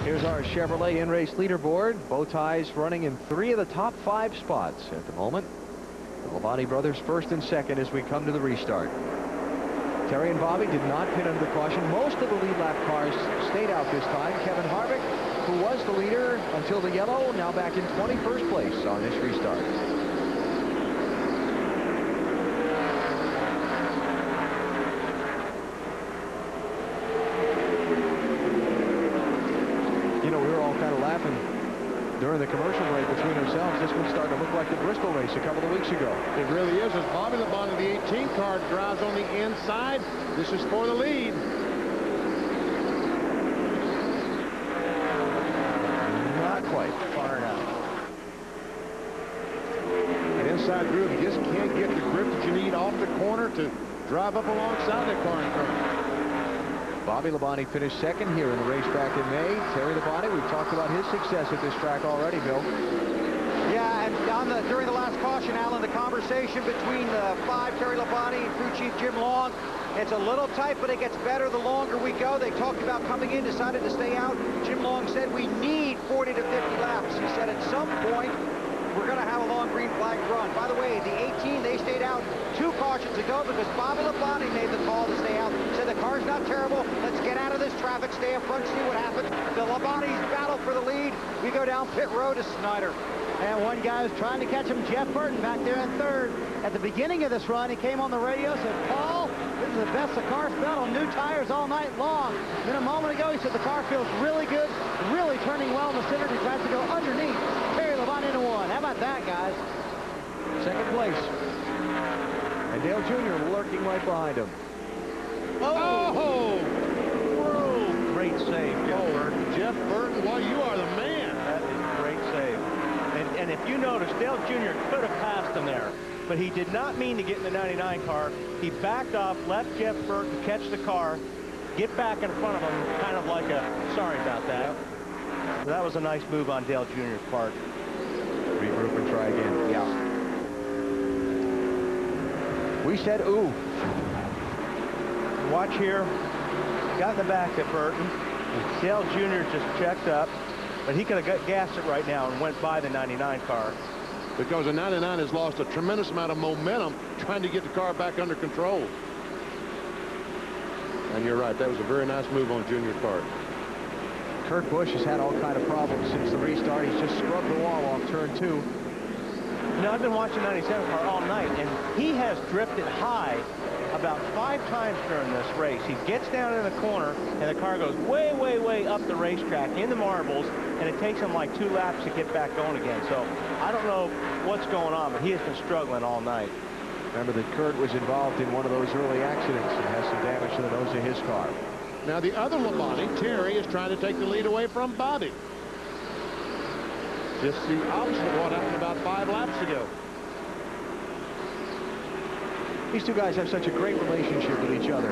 Here's our Chevrolet in-race leaderboard. Bow ties running in 3 of the top 5 spots at the moment. The Labonte brothers first and second as we come to the restart. Terry and Bobby did not pit under caution. Most of the lead lap cars stayed out this time. Kevin Harvick, who was the leader until the yellow, now back in 21st place on this restart. You know, we were all kind of laughing during the commercial break between ourselves. This one's starting to look like the Bristol race a couple of weeks ago. It really is. As Bobby Labonte, the 18 car, drives on the inside. This is for the lead. Not quite. Far enough. An inside groove. You just can't get the grip that you need off the corner to drive up alongside that car in front. Bobby Labonte finished second here in the race back in May. Terry Labonte, we've talked about his success at this track already, Bill. Yeah, and during the last caution, Alan, the conversation between the 5, Terry Labonte, and crew chief Jim Long, it's a little tight, but it gets better the longer we go. They talked about coming in, decided to stay out. Jim Long said we need 40 to 50 laps. He said at some point, we're going to have a long green flag run. By the way, the 18, they stayed out 2 cautions ago because Bobby Labonte made the call to stay out. Said the car's not terrible. Let's get out of this traffic, stay up front, see what happens. The Labonte's battle for the lead. We go down pit road to Snyder. And one guy was trying to catch him, Jeff Burton, back there in third. At the beginning of this run, he came on the radio, said, Paul, this is the best the car's felt on new tires all night long. Then a moment ago, he said the car feels really good, really turning well in the center. He tries to go underneath. Terry Labonte into 1. How about that, guys? Second place. And Dale Jr. lurking right behind him. Oh! Great save, Jeff Burton. Jeff Burton, well, you are the man. That is a great save. And if you notice, Dale Jr. could have passed him there, but he did not mean to get in the 99 car. He backed off, left Jeff Burton catch the car, get back in front of him, kind of like a, sorry about that. Yep. So that was a nice move on Dale Jr.'s part. Regroup and try again. Yeah. We said, ooh. Watch here. Got in the back of Burton. Dale Jr. just checked up, but he could have gassed it right now and went by the 99 car. Because the 99 has lost a tremendous amount of momentum trying to get the car back under control. And you're right, that was a very nice move on Junior's part. Kurt Busch has had all kind of problems since the restart. He's just scrubbed the wall off turn 2. You know, I've been watching 97 car all night, and he has drifted high about 5 times during this race. He gets down in the corner, and the car goes way, way, way up the racetrack in the marbles, and it takes him like 2 laps to get back going again. So I don't know what's going on, but he has been struggling all night. Remember that Kurt was involved in one of those early accidents and has some damage to the nose of his car. Now the other Labonte, Terry, is trying to take the lead away from Bobby. Just the opposite of what happened about 5 laps ago. These two guys have such a great relationship with each other,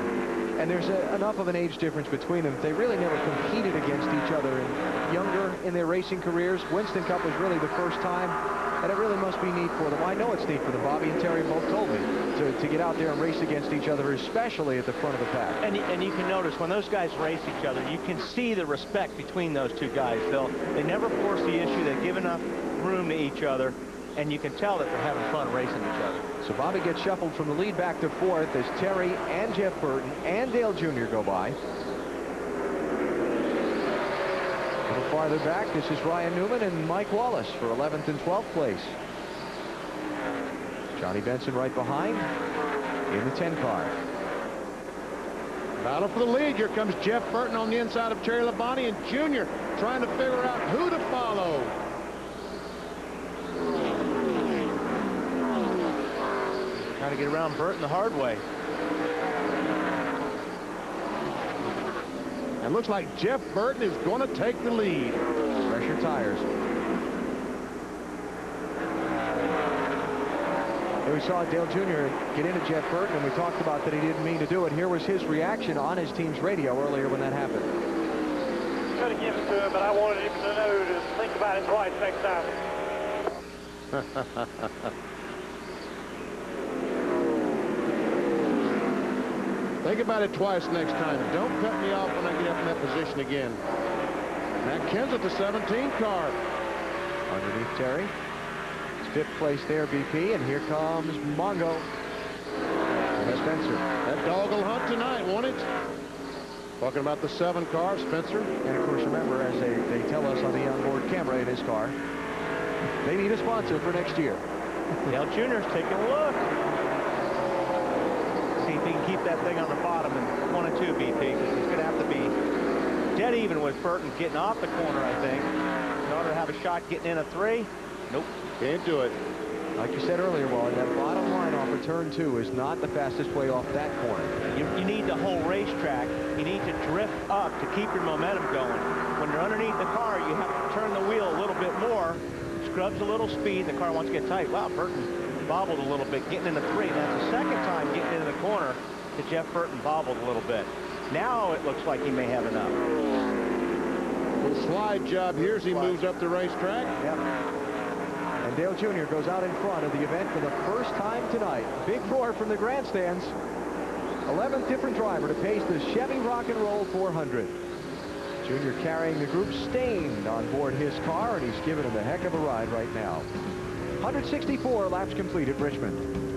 and there's enough of an age difference between them. They really never competed against each other. And younger in their racing careers, Winston Cup was really the first time, and it really must be neat for them. I know it's neat for them. Bobby and Terry both told me to get out there and race against each other, especially at the front of the pack. And you can notice when those guys race each other, you can see the respect between those two guys. They never force the issue. They give enough room to each other, and you can tell that they're having fun racing each other. So Bobby gets shuffled from the lead back to 4th as Terry and Jeff Burton and Dale Jr. go by. A little farther back, this is Ryan Newman and Mike Wallace for 11th and 12th place. Johnny Benson right behind in the 10 car. Battle for the lead. Here comes Jeff Burton on the inside of Terry Labonte, and Junior trying to figure out who to follow. Trying to get around Burton the hard way. And looks like Jeff Burton is going to take the lead. Pressure tires. And we saw Dale Jr. get into Jeff Burton, and we talked about that he didn't mean to do it. Here was his reaction on his team's radio earlier when that happened. Could have given it to him, but I wanted him to know to think about it twice next time. Think about it twice next time. Don't cut me off when I get up in that position again. Matt Kenseth, the 17 car. Underneath Terry. It's 5th place there, BP, and here comes Mongo. And Spencer. That dog will hunt tonight, won't it? Talking about the 7 car, Spencer. And of course, remember, as they tell us on the onboard camera in his car, they need a sponsor for next year. Dale Jr.'s taking a look. See if he can keep that thing on the bottom in 1 and 2, BP, because he's going to have to be dead even with Burton getting off the corner, I think, in order to have a shot getting in a 3. Nope. Can't do it. Like you said earlier, Wally, that bottom line off of turn 2 is not the fastest way off that corner. You need the whole racetrack. You need to drift up to keep your momentum going. When you're underneath the car, you have to turn the wheel a little bit more. Scrubs a little speed. The car wants to get tight. Wow, Burton bobbled a little bit, getting into 3. That's the second time getting into the corner that Jeff Burton bobbled a little bit. Now it looks like he may have enough. Little slide job here as he moves up the racetrack. Yep. And Dale Jr. goes out in front of the event for the first time tonight. Big roar from the grandstands. 11th different driver to pace the Chevy Rock and Roll 400. Jr. carrying the group stained on board his car, and he's giving him a heck of a ride right now. 164 laps complete at Richmond.